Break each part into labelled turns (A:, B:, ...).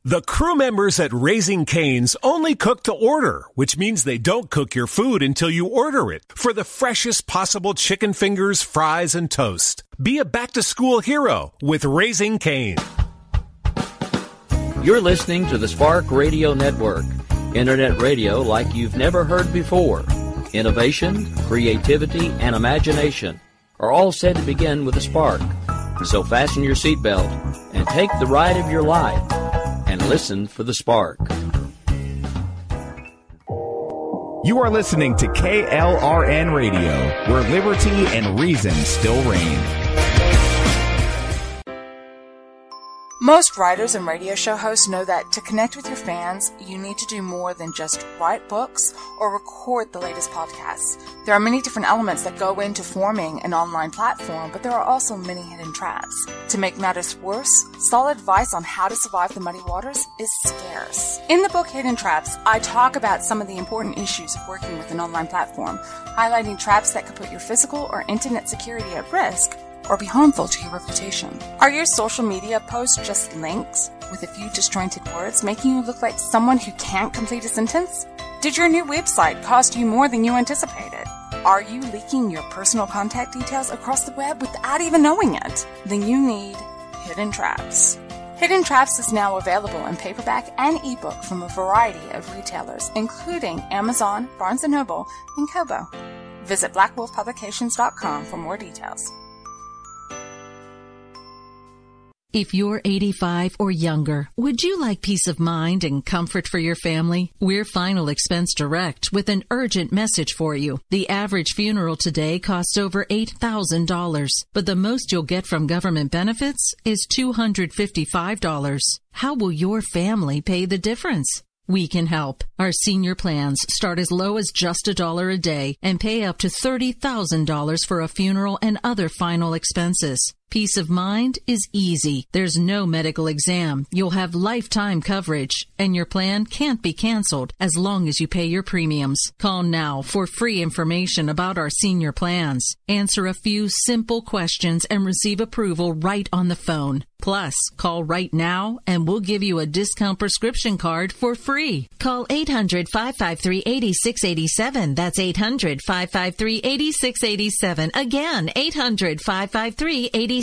A: The crew members at Raising Cane's only cook to order, which means they don't cook your food until you order it for the freshest possible chicken fingers, fries, and toast. Be a back-to-school hero with Raising Cane.
B: You're listening to the Spark Radio Network, internet radio like you've never heard before. Innovation, creativity, and imagination are all said to begin with a spark. So fasten your seatbelt and take the ride of your life and listen for the spark.
C: You are listening to KLRN Radio, where liberty and reason still reign.
D: Most writers and radio show hosts know that to connect with your fans, you need to do more than just write books or record the latest podcasts. There are many different elements that go into forming an online platform, but there are also many hidden traps. To make matters worse, solid advice on how to survive the muddy waters is scarce. In the book Hidden Traps, I talk about some of the important issues of working with an online platform, highlighting traps that could put your physical or internet security at risk or be harmful to your reputation. Are your social media posts just links with a few disjointed words, making you look like someone who can't complete a sentence? Did your new website cost you more than you anticipated? Are you leaking your personal contact details across the web without even knowing it? Then you need Hidden Traps. Hidden Traps is now available in paperback and ebook from a variety of retailers, including Amazon, Barnes & Noble, and Kobo. Visit blackwolfpublications.com for more details.
E: If you're 85 or younger, would you like peace of mind and comfort for your family? We're Final Expense Direct with an urgent message for you. The average funeral today costs over $8,000, but the most you'll get from government benefits is $255. How will your family pay the difference? We can help. Our senior plans start as low as just $1 a day and pay up to $30,000 for a funeral and other final expenses. Peace of mind is easy. There's no medical exam. You'll have lifetime coverage, and your plan can't be canceled as long as you pay your premiums. Call now for free information about our senior plans. Answer a few simple questions and receive approval right on the phone. Plus, call right now and we'll give you a discount prescription card for free. Call 800-553-8687. That's 800-553-8687. Again, 800-553-8687.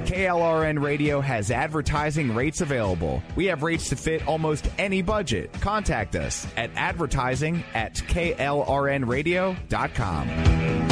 C: KLRN Radio has advertising rates available. We have rates to fit almost any budget. Contact us at advertising@klrnradio.com.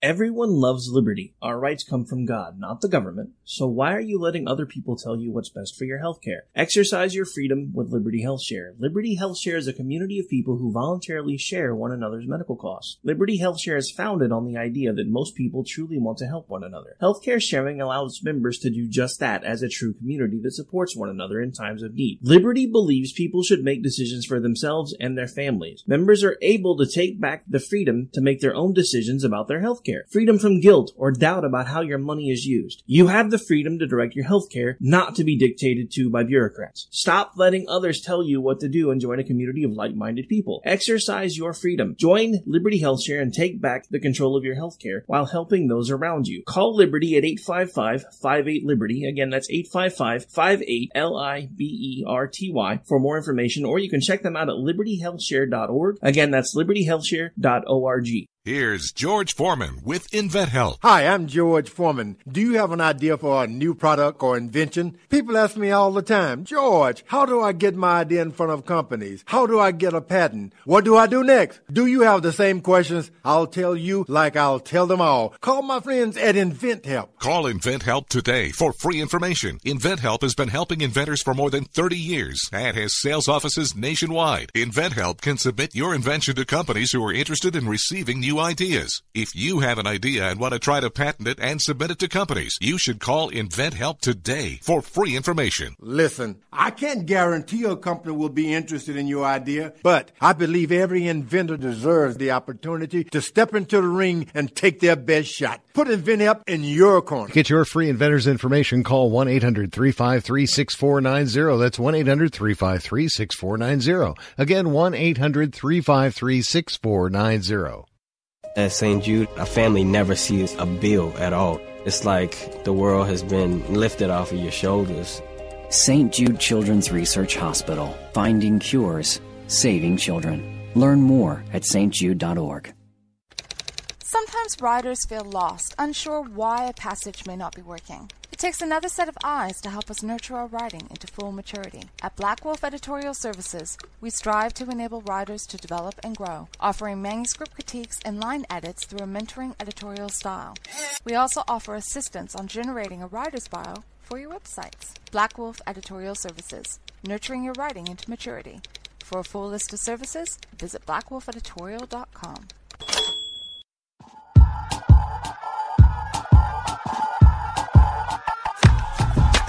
F: Everyone loves liberty. Our rights come from God, not the government. So why are you letting other people tell you what's best for your health care? Exercise your freedom with Liberty Health Share. Liberty Health Share is a community of people who voluntarily share one another's medical costs. Liberty Health Share is founded on the idea that most people truly want to help one another. Healthcare sharing allows members to do just that as a true community that supports one another in times of need. Liberty believes people should make decisions for themselves and their families. Members are able to take back the freedom to make their own decisions about their health care. Freedom from guilt or doubt about how your money is used. You have the freedom to direct your health care, not to be dictated to by bureaucrats. Stop letting others tell you what to do and join a community of like-minded people. Exercise your freedom. Join Liberty Health Share and take back the control of your health care while helping those around you. Call Liberty at 855-58-LIBERTY. Again, that's 855-58-LIBERTY for more information, or you can check them out at libertyhealthshare.org. Again, that's libertyhealthshare.org.
G: Here's George Foreman with InventHelp.
H: Hi, I'm George Foreman. Do you have an idea for a new product or invention? People ask me all the time, George, how do I get my idea in front of companies? How do I get a patent? What do I do next? Do you have the same questions? I'll tell you like I'll tell them all. Call my friends at InventHelp.
G: Call InventHelp today for free information. InventHelp has been helping inventors for more than 30 years and has sales offices nationwide. InventHelp can submit your invention to companies who are interested in receiving new ideas. If you have an idea and want to try to patent it and submit it to companies, you should call InventHelp today for free information.
H: Listen, I can't guarantee a company will be interested in your idea, but I believe every inventor deserves the opportunity to step into the ring and take their best shot. Put InventHelp in your corner.
I: To get your free inventor's information, call 1-800-353-6490. That's 1-800-353-6490. Again, 1-800-353-6490.
J: At St. Jude, a family never sees a bill at all. It's like the world has been lifted off of your shoulders.
K: St. Jude Children's Research Hospital. Finding cures. Saving children. Learn more at stjude.org.
D: Sometimes writers feel lost, unsure why a passage may not be working. It takes another set of eyes to help us nurture our writing into full maturity. At Black Wolf Editorial Services, we strive to enable writers to develop and grow, offering manuscript critiques and line edits through a mentoring editorial style. We also offer assistance on generating a writer's bio for your websites. Black Wolf Editorial Services, nurturing your writing into maturity. For a full list of services, visit blackwolfeditorial.com.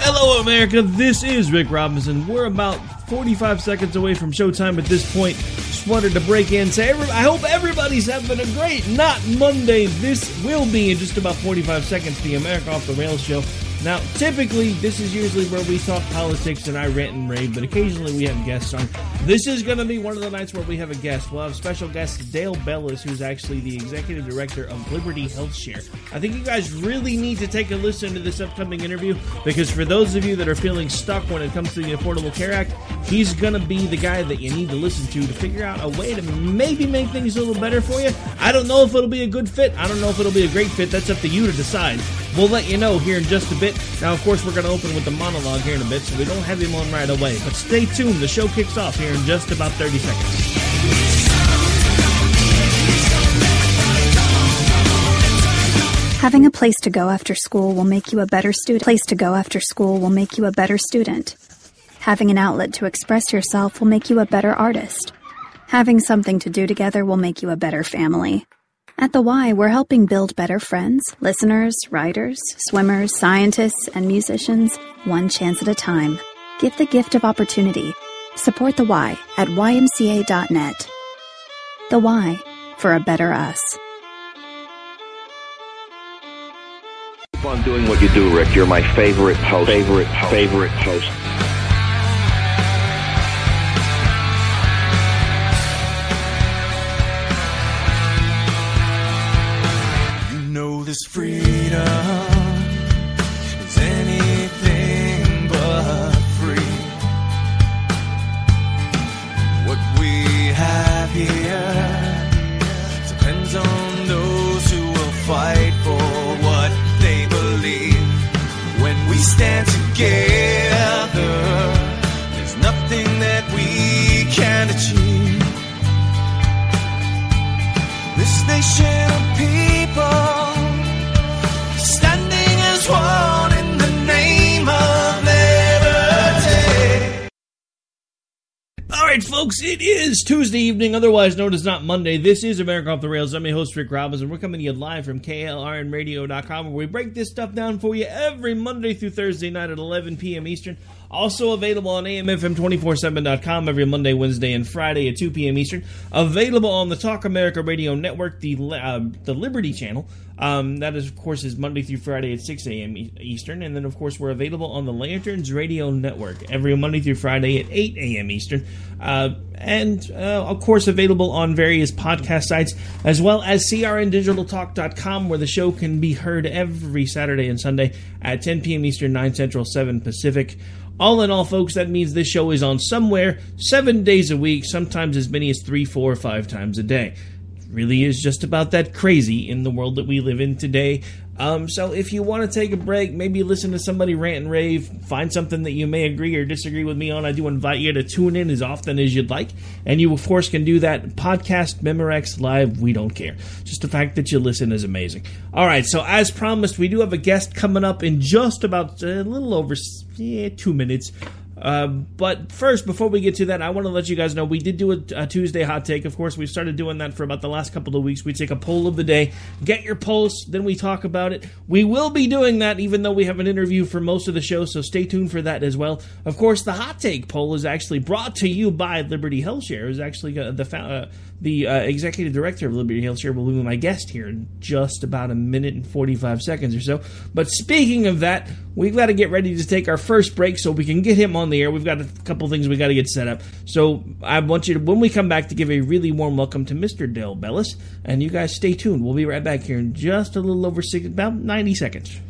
F: Hello, America. This is Rick Robinson. We're about 45 seconds away from showtime at this point. Just wanted to break in and say, I hope everybody's having a great, not Monday. This will be, in just about 45 seconds, the America Off the Rails show. Now, typically, this is usually where we talk politics and I rant and rave, but occasionally we have guests on. This is going to be one of the nights where we have a guest. We'll have special guest Dale Bellis, who's actually the executive director of Liberty Health Share. I think you guys really need to take a listen to this upcoming interview, because for those of you that are feeling stuck when it comes to the Affordable Care Act, he's going to be the guy that you need to listen to figure out a way to maybe make things a little better for you. I don't know if it'll be a good fit. I don't know if it'll be a great fit. That's up to you to decide. We'll let you know here in just a bit. Now, of course, we're going to open with the monologue here in a bit, so we don't have him on right away. But stay tuned. The show kicks off here in just about 30 seconds.
L: Having a place to go after school will make you a better student. Having an outlet to express yourself will make you a better artist. Having something to do together will make you a better family. At the Y, we're helping build better friends, listeners, writers, swimmers, scientists, and musicians, one chance at a time. Give the gift of opportunity. Support the Y at ymca.net. The Y, for a better us.
M: Keep on doing what you do, Rick. You're my favorite host.
N: This freedom is anything but free. What we have here depends on those who will fight for what they believe. When we stand together, there's nothing that we can't achieve. This nation of people standing as one in the name of liberty.
F: All right, folks, it is Tuesday evening, otherwise known as not Monday. This is America Off the Rails. I'm your host, Rick Robinson. We're coming to you live from KLRNradio.com, where we break this stuff down for you every Monday through Thursday night at 11 p.m. Eastern. Also available on AMFM247.com every Monday, Wednesday, and Friday at 2 p.m. Eastern. Available on the Talk America Radio Network, the Liberty Channel. That, is, of course, is Monday through Friday at 6 a.m. Eastern. And then, of course, we're available on the Lanterns Radio Network every Monday through Friday at 8 a.m. Eastern. Of course, available on various podcast sites, as well as crndigitaltalk.com, where the show can be heard every Saturday and Sunday at 10 p.m. Eastern, 9 Central, 7 Pacific. All in all, folks, that means this show is on somewhere 7 days a week, sometimes as many as 3, 4, or 5 times a day. It really is just about that crazy in the world that we live in today. So if you want to take a break, maybe listen to somebody rant and rave, find something that you may agree or disagree with me on, I do invite you to tune in as often as you'd like. And you, of course, can do that podcast, Memorex, live, we don't care. Just the fact that you listen is amazing. All right, so as promised, we do have a guest coming up in just about a little over 2 minutes. But first, before we get to that, I want to let you guys know we did do a Tuesday hot take. Of course, we've started doing that for about the last couple of weeks. We take a poll of the day, get your pulse, then we talk about it. We will be doing that even though we have an interview for most of the show, so stay tuned for that as well. Of course, the hot take poll is actually brought to you by Liberty Health Share. Is actually the executive director of Liberty Health Share will be my guest here in just about a minute and 45 seconds or so. But speaking of that, we've got to get ready to take our first break so we can get him on on the air. We've got a couple things we got to get set up. So I want you to, when we come back, to give a really warm welcome to Mr. Dale Bellis. And you guys stay tuned. We'll be right back here in just a little over about 90 seconds.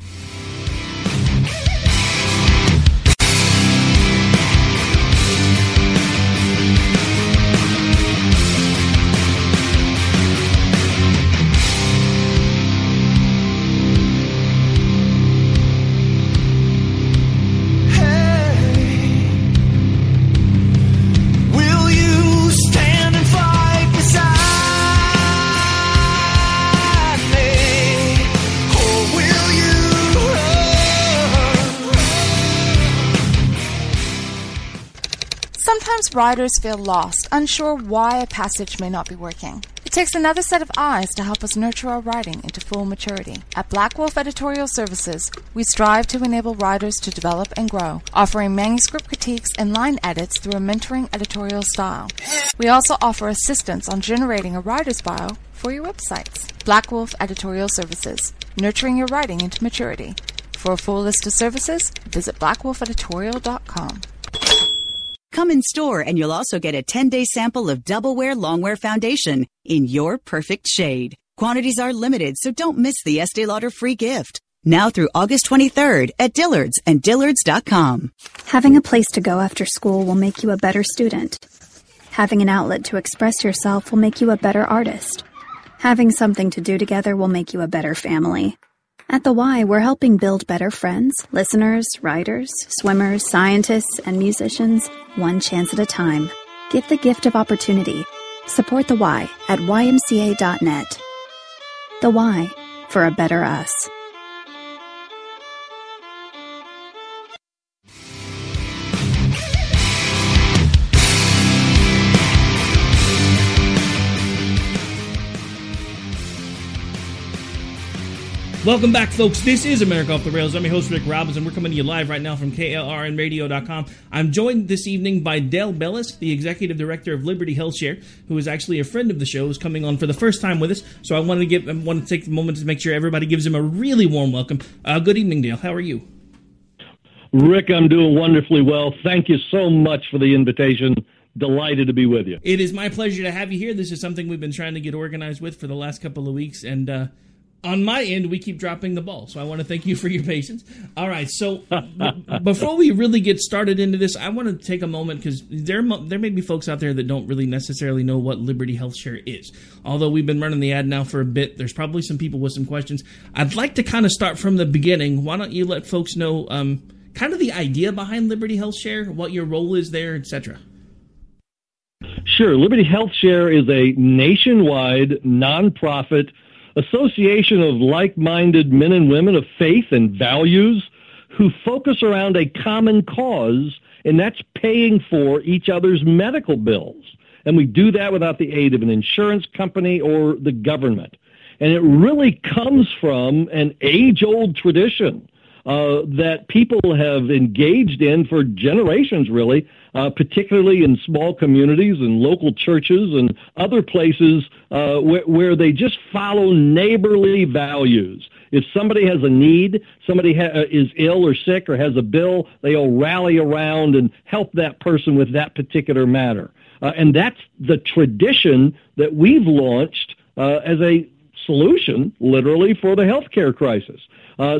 D: Sometimes riders feel lost, unsure why a passage may not be working. It takes another set of eyes to help us nurture our writing into full maturity. At Black Wolf Editorial Services, we strive to enable writers to develop and grow, offering manuscript critiques and line edits through a mentoring editorial style. We also offer assistance on generating a writer's bio for your websites. Black Wolf Editorial Services, nurturing your writing into maturity. For a full list of services, visit blackwolfeditorial.com.
O: Come in store and you'll also get a 10-day sample of Double Wear Longwear Foundation in your perfect shade. Quantities are limited, so don't miss the Estee Lauder free gift. Now through August 23rd at Dillard's and Dillards.com.
L: Having a place to go after school will make you a better student. Having an outlet to express yourself will make you a better artist. Having something to do together will make you a better family. At the Y, we're helping build better friends, listeners, writers, swimmers, scientists, and musicians, one chance at a time. Give the gift of opportunity. Support the Y at ymca.net. The Y, for a better us.
F: Welcome back, folks. This is America Off the Rails. I'm your host, Rick Robinson. We're coming to you live right now from KLRNradio.com. I'm joined this evening by Dale Bellis, the Executive Director of Liberty HealthShare, who is actually a friend of the show, who's coming on for the first time with us. So I want to take a moment to make sure everybody gives him a really warm welcome. Good evening, Dale. How are you?
P: Rick, I'm doing wonderfully well. Thank you so much for the invitation. Delighted to be with you.
F: It is my pleasure to have you here. This is something we've been trying to get organized with for the last couple of weeks, and on my end, we keep dropping the ball, so I want to thank you for your patience. All right, so before we really get started into this, I want to take a moment because there may be folks out there that don't really necessarily know what Liberty HealthShare is. Although we've been running the ad now for a bit, there's probably some people with some questions. I'd like to kind of start from the beginning. Why don't you let folks know kind of the idea behind Liberty HealthShare, what your role is there, etc.?
P: Sure. Liberty HealthShare is a nationwide nonprofit association of like-minded men and women of faith and values who focus around a common cause, and that's paying for each other's medical bills. And we do that without the aid of an insurance company or the government. And it really comes from an age-old tradition that people have engaged in for generations, really, particularly in small communities and local churches and other places where they just follow neighborly values. If somebody has a need, somebody is ill or sick or has a bill, they all rally around and help that person with that particular matter. And that's the tradition that we've launched as a solution, literally, for the healthcare crisis.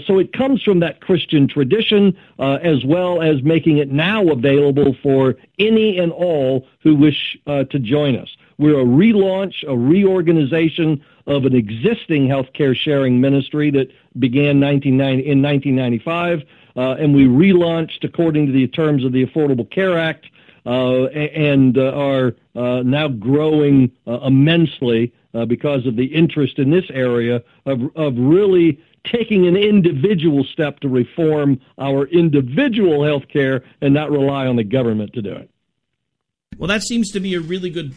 P: So it comes from that Christian tradition, as well as making it now available for any and all who wish to join us. We're a relaunch, a reorganization of an existing healthcare sharing ministry that began in 1995, and we relaunched according to the terms of the Affordable Care Act, and are now growing immensely because of the interest in this area of really taking an individual step to reform our individual health care and not rely on the government to do it.
F: Well, that seems to be a really good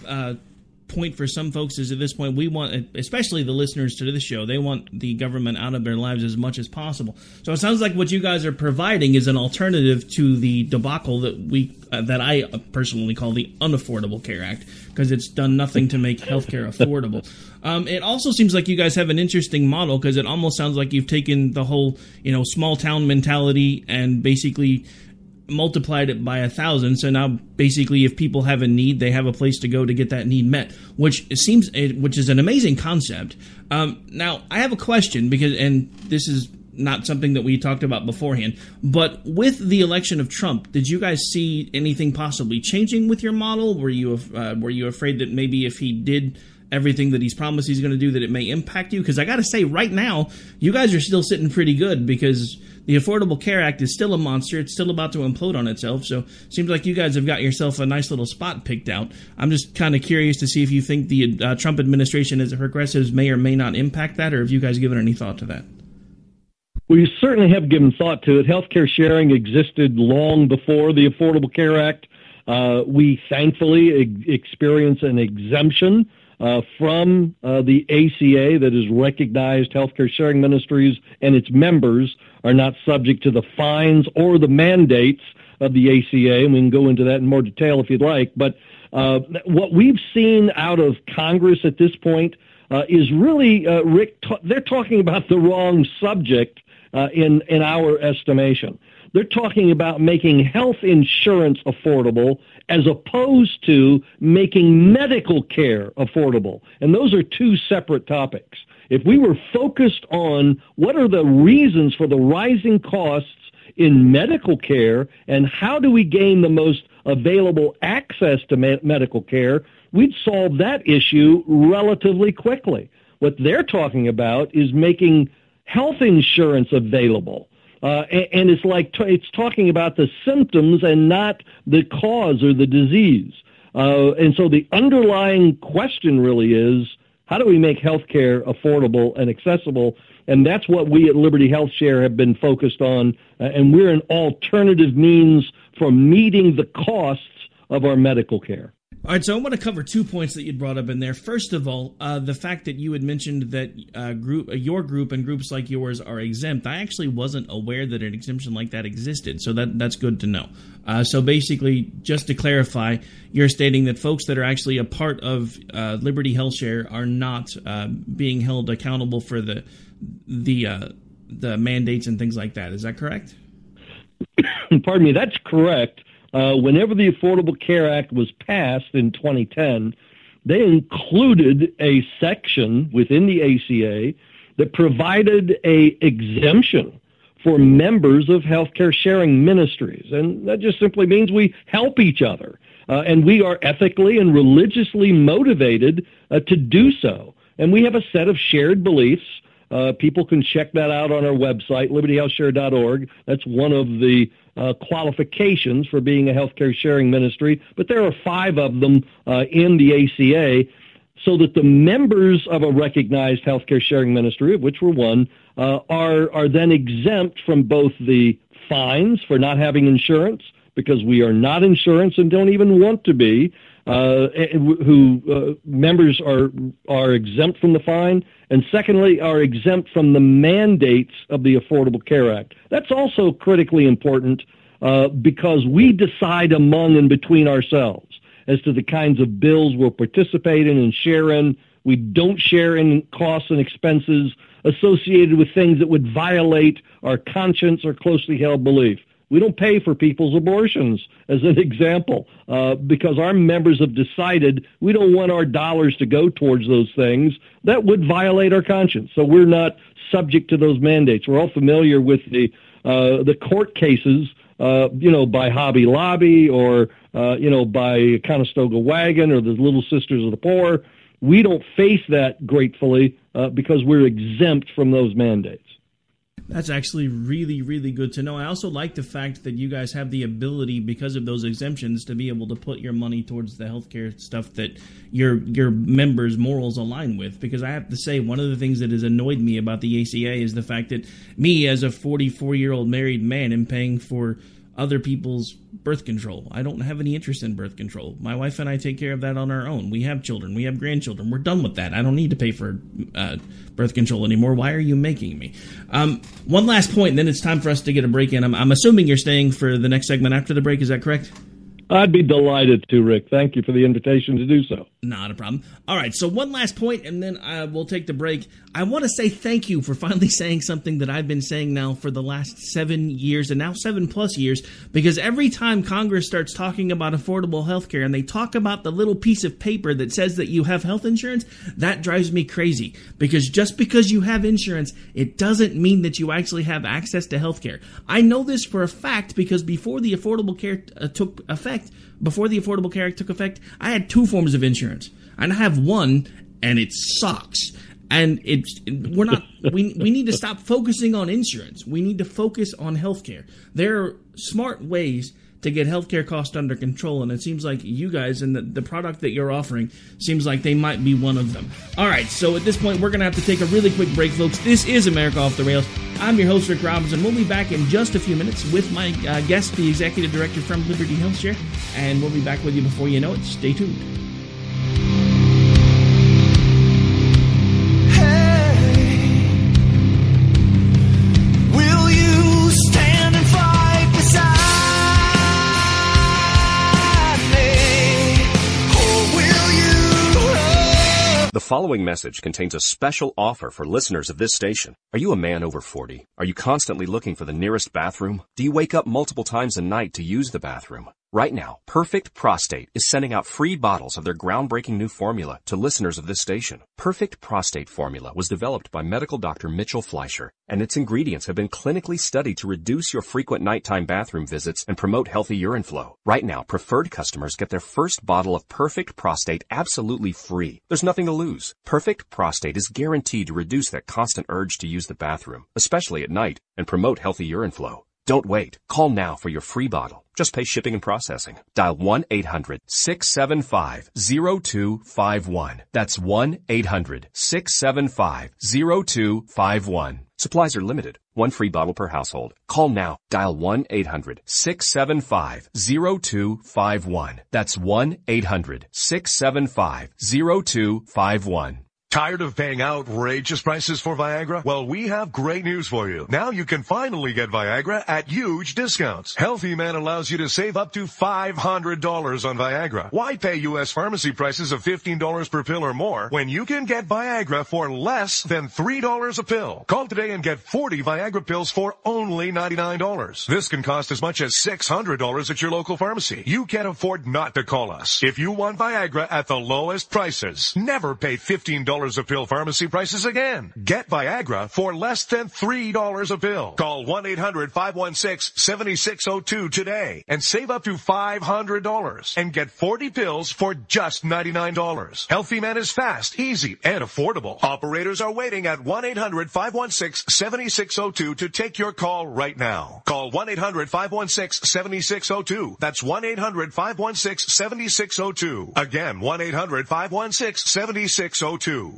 F: point for some folks is at this point we want, especially the listeners to this show, they want the government out of their lives as much as possible. So it sounds like what you guys are providing is an alternative to the debacle that I personally call the Unaffordable Care Act, because it's done nothing to make healthcare affordable. It also seems like you guys have an interesting model, because it almost sounds like you've taken the whole small town mentality and basically multiplied it by 1,000. So now basically if people have a need, they have a place to go to get that need met, which is an amazing concept. Now I have a question and this is not something that we talked about beforehand, but with the election of Trump, did you guys see anything possibly changing with your model? Were you afraid that maybe if he did everything that he's promised he's going to do, that it may impact you? Because I got to say, right now, you guys are still sitting pretty good because the Affordable Care Act is still a monster. It's still about to implode on itself. So it seems like you guys have got yourself a nice little spot picked out. I'm just kind of curious to see if you think the Trump administration as a progressives may or may not impact that, or if you guys given any thought to that.
P: We certainly have given thought to it. Healthcare sharing existed long before the Affordable Care Act. We thankfully experience an exemption from the ACA that is recognized. Healthcare sharing ministries and its members are not subject to the fines or the mandates of the ACA, and we can go into that in more detail if you'd like. But what we've seen out of Congress at this point is really, Rick, they're talking about the wrong subject in our estimation. They're talking about making health insurance affordable as opposed to making medical care affordable. And those are two separate topics. If we were focused on what are the reasons for the rising costs in medical care and how do we gain the most available access to medical care, we'd solve that issue relatively quickly. What they're talking about is making health insurance available. And it's talking about the symptoms and not the cause or the disease. And so the underlying question really is, how do we make healthcare affordable and accessible? And that's what we at Liberty Health Share have been focused on. And we're an alternative means for meeting the costs of our medical care.
F: All right, so I want to cover 2 points that you brought up in there. First of all, the fact that you had mentioned that your group and groups like yours are exempt. I actually wasn't aware that an exemption like that existed, so that's good to know. So basically, just to clarify, you're stating that folks that are actually a part of Liberty Health Share are not being held accountable for the mandates and things like that. Is that correct?
P: Pardon me, that's correct. Whenever the Affordable Care Act was passed in 2010, they included a section within the ACA that provided a exemption for members of healthcare sharing ministries. And that just simply means we help each other. And we are ethically and religiously motivated to do so. And we have a set of shared beliefs. People can check that out on our website, libertyhealthshare.org. That's one of the qualifications for being a healthcare sharing ministry, but there are 5 of them in the ACA, so that the members of a recognized healthcare sharing ministry, of which we're one, are then exempt from both the fines for not having insurance, because we are not insurance and don't even want to be, members are exempt from the fine, and secondly, are exempt from the mandates of the Affordable Care Act. That's also critically important because we decide among and between ourselves as to the kinds of bills we'll participate in and share in. We don't share in costs and expenses associated with things that would violate our conscience or closely held belief. We don't pay for people's abortions, as an example, because our members have decided we don't want our dollars to go towards those things. That would violate our conscience. So we're not subject to those mandates. We're all familiar with the court cases, by Hobby Lobby or, by Conestoga Wagon or the Little Sisters of the Poor. We don't face that, gratefully, because we're exempt from those mandates.
F: That's actually really, really good to know. I also like the fact that you guys have the ability, because of those exemptions, to be able to put your money towards the healthcare stuff that your members' morals align with. Because I have to say, one of the things that has annoyed me about the ACA is the fact that me, as a 44-year-old married man, am paying for other people's birth control. I don't have any interest in birth control. My wife and I take care of that on our own. We have children. We have grandchildren. We're done with that. I don't need to pay for birth control anymore. Why are you making me? One last point, and then it's time for us to get a break in. I'm assuming you're staying for the next segment after the break. Is that correct?
P: I'd be delighted to, Rick. Thank you for the invitation to do so.
F: Not a problem. All right, so one last point, and then we'll take the break. I want to say thank you for finally saying something that I've been saying now for the last 7 years, and now 7+ years, because every time Congress starts talking about affordable health care, and they talk about the little piece of paper that says that you have health insurance, that drives me crazy. Because just because you have insurance, it doesn't mean that you actually have access to health care. I know this for a fact because before the Affordable Care took effect, I had 2 forms of insurance, and I have one, and it sucks. And we need to stop focusing on insurance. We need to focus on healthcare. There are smart ways to get healthcare costs under control, and it seems like you guys and the product that you're offering seems like they might be one of them. All right, so at this point, we're going to have to take a really quick break, folks. This is America Off the Rails. I'm your host, Rick Robinson. We'll be back in just a few minutes with my guest, the Executive Director from Liberty HealthShare, and we'll be back with you before you know it. Stay tuned.
Q: The following message contains a special offer for listeners of this station. Are you a man over 40? Are you constantly looking for the nearest bathroom? Do you wake up multiple times a night to use the bathroom? Right now, Perfect Prostate is sending out free bottles of their groundbreaking new formula to listeners of this station. Perfect Prostate formula was developed by medical doctor Mitchell Fleischer, and its ingredients have been clinically studied to reduce your frequent nighttime bathroom visits and promote healthy urine flow. Right now, preferred customers get their first bottle of Perfect Prostate absolutely free. There's nothing to lose. Perfect Prostate is guaranteed to reduce that constant urge to use the bathroom, especially at night, and promote healthy urine flow. Don't wait. Call now for your free bottle. Just pay shipping and processing. Dial 1-800-675-0251. That's 1-800-675-0251. Supplies are limited. 1 free bottle per household. Call now. Dial 1-800-675-0251. That's 1-800-675-0251.
R: Tired of paying outrageous prices for Viagra? Well, we have great news for you. Now you can finally get Viagra at huge discounts. Healthy Man allows you to save up to $500 on Viagra. Why pay U.S. pharmacy prices of $15 per pill or more when you can get Viagra for less than $3 a pill? Call today and get 40 Viagra pills for only $99. This can cost as much as $600 at your local pharmacy. You can't afford not to call us. If you want Viagra at the lowest prices, never pay $15 a pill pharmacy prices again. Get Viagra for less than $3 a pill. Call 1-800-516-7602 today and save up to $500 and get 40 pills for just $99. Healthy Man is fast, easy, and affordable. Operators are waiting at 1-800-516-7602 to take your call right now. Call 1-800-516-7602. That's 1-800-516-7602. Again, 1-800-516-7602.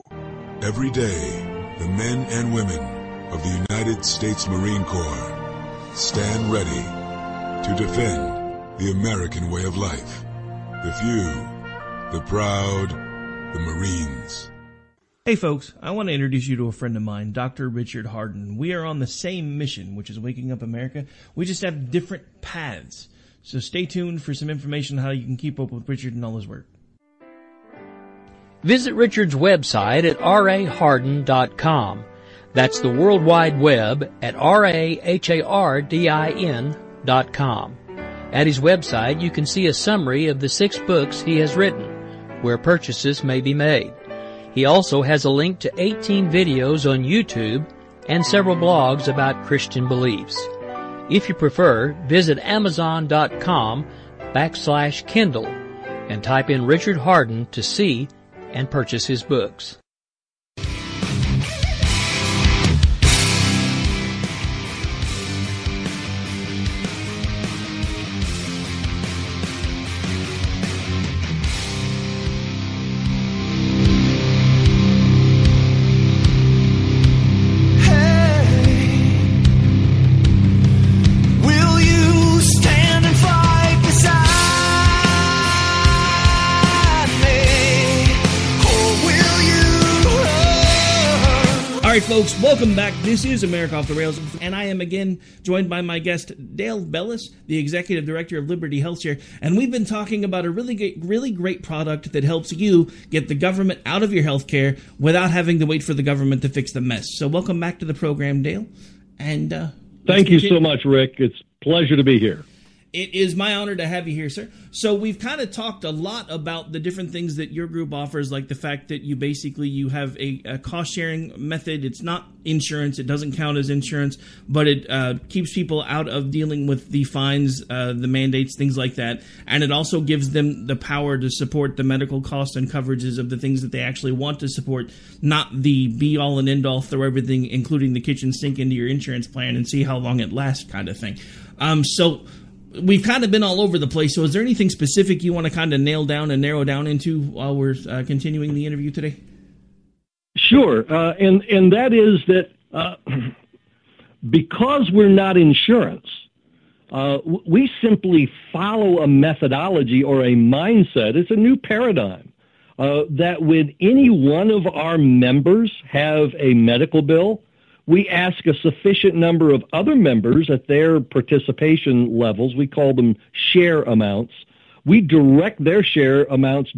S: Every day, the men and women of the United States Marine Corps stand ready to defend the American way of life. The few, the proud, the Marines.
F: Hey folks, I want to introduce you to a friend of mine, Dr. Richard Harden. We are on the same mission, which is waking up America. We just have different paths. So stay tuned for some information on how you can keep up with Richard and all his work.
B: Visit Richard's website at raharden.com. That's the World Wide Web at RAHARDIN.com. At his website, you can see a summary of the 6 books he has written, where purchases may be made. He also has a link to 18 videos on YouTube and several blogs about Christian beliefs. If you prefer, visit Amazon.com/Kindle and type in Richard Harden to see and purchase his books.
N: Will you
F: right, folks, welcome back. This is America Off the Rails, and I am again joined by my guest, Dale Bellis, the Executive Director of Liberty HealthShare, and we've been talking about a really great product that helps you get the government out of your health care without having to wait for the government to fix the mess. So welcome back to the program, Dale. And
P: thank you so much, Rick. It's a pleasure to be here.
F: It is my honor to have you here, sir. So we've kind of talked a lot about the different things that your group offers, like the fact that you have a cost-sharing method. It's not insurance. It doesn't count as insurance, but it keeps people out of dealing with the fines, the mandates, things like that. And it also gives them the power to support the medical costs and coverages of the things that they actually want to support, not the be-all and end-all, throw everything, including the kitchen sink, into your insurance plan and see how long it lasts kind of thing. So we've kind of been all over the place. So is there anything specific you want to kind of nail down and narrow down into while we're continuing the interview today?
P: Sure. And that is that because we're not insurance, we simply follow a methodology or a mindset. It's a new paradigm that when any one of our members have a medical bill, we ask a sufficient number of other members at their participation levels. We call them share amounts. We direct their share amounts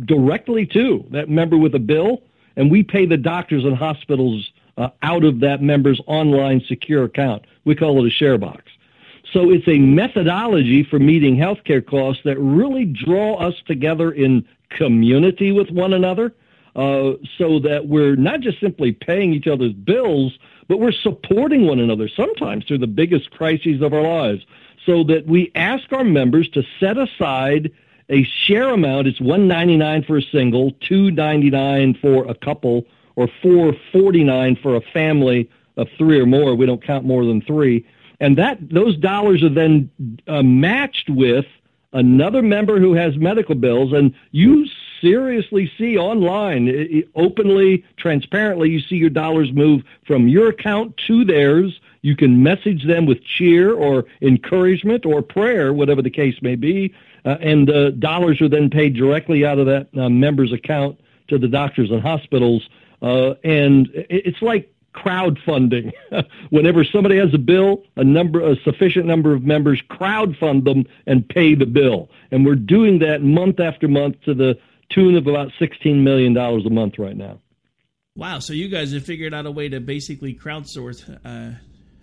P: directly to that member with a bill, and we pay the doctors and hospitals out of that member's online secure account. We call it a share box. So it's a methodology for meeting healthcare costs that really draw us together in community with one another. So that we're not just simply paying each other's bills, but we're supporting one another, sometimes through the biggest crises of our lives, so that we ask our members to set aside a share amount. It's $199 for a single, $299 for a couple, or $449 for a family of three or more. We don't count more than three. And those dollars are then matched with another member who has medical bills, and you seriously see online, openly, transparently, you see your dollars move from your account to theirs. You can message them with cheer or encouragement or prayer, whatever the case may be, and the dollars are then paid directly out of that member's account to the doctors and hospitals. And it's like crowdfunding. Whenever somebody has a bill, a sufficient number of members crowdfund them and pay the bill. And we're doing that month after month to the tune of about $16 million a month right now.
F: Wow! So you guys have figured out a way to basically crowdsource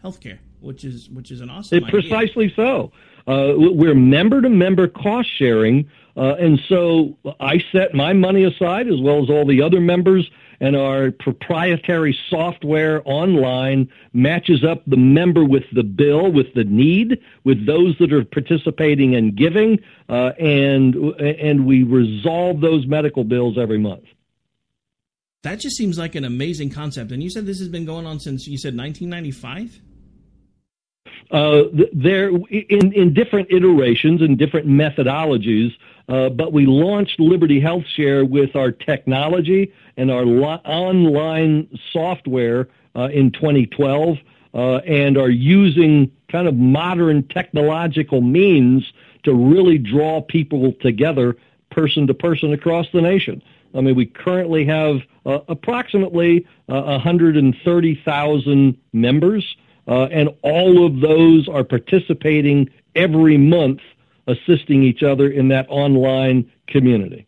F: healthcare, which is an awesome idea.
P: Precisely so. We're member-to-member cost sharing, and so I set my money aside as well as all the other members, and our proprietary software online matches up the member with the bill, with the need, with those that are participating and giving, and we resolve those medical bills every month.
F: That just seems like an amazing concept. And you said this has been going on since, you said 1995?
P: They're in different iterations and different methodologies, but we launched Liberty HealthShare with our technology and our online software in 2012, and are using kind of modern technological means to really draw people together person to person across the nation. I mean, we currently have approximately 130,000 members, and all of those are participating every month, assisting each other in that online community.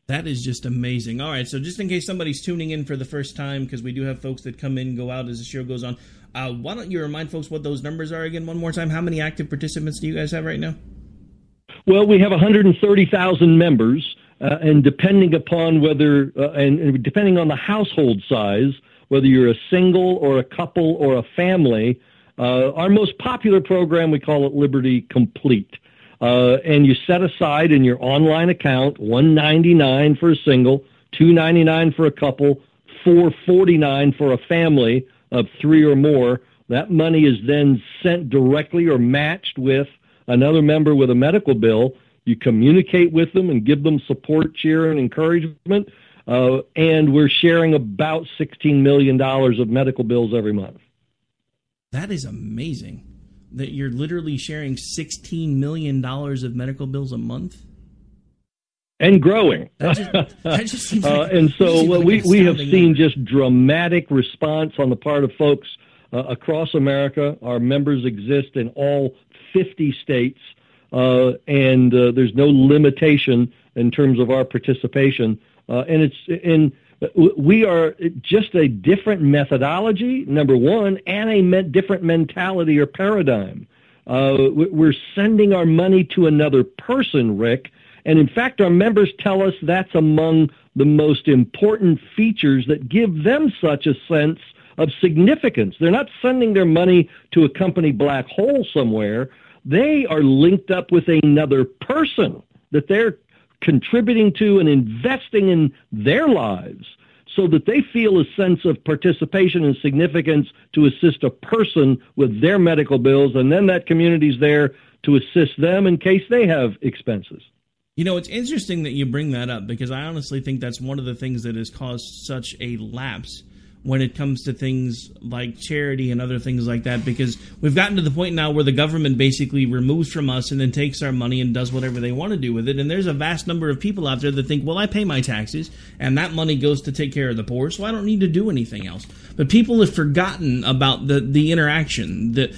F: That is just amazing. All right, so just in case somebody's tuning in for the first time, because we do have folks that come in and go out as the show goes on, why don't you remind folks what those numbers are again one more time? How many active participants do you guys have right now?
P: Well, we have 130,000 members, and depending upon whether, and depending on the household size, whether you're a single or a couple or a family, our most popular program, we call it Liberty Complete. And you set aside in your online account $199 for a single, $299 for a couple, $449 for a family of three or more. That money is then sent directly or matched with another member with a medical bill. You communicate with them and give them support, cheer, and encouragement. And we're sharing about $16 million of medical bills every month.
F: That is amazing. That you're literally sharing $16 million of medical bills a month?
P: and growing.
F: That just seems like,
P: and so we have seen
F: number.
P: just dramatic response on the part of folks across America. Our members exist in all 50 states, and there's no limitation in terms of our participation. We are just a different methodology, number one, and a different mentality or paradigm. We're sending our money to another person, Rick, and in fact, our members tell us that's among the most important features that give them such a sense of significance. They're not sending their money to a company black hole somewhere. They are linked up with another person that they're contributing to and investing in their lives so that they feel a sense of participation and significance to assist a person with their medical bills, and then that community's there to assist them in case they have expenses.
F: You know, it's interesting that you bring that up, because I honestly think that's one of the things that has caused such a lapse when it comes to things like charity and other things like that, because we've gotten to the point now where the government basically removes from us and then takes our money and does whatever they want to do with it. And there's a vast number of people out there that think, well, I pay my taxes and that money goes to take care of the poor, so I don't need to do anything else. But people have forgotten about the interaction, the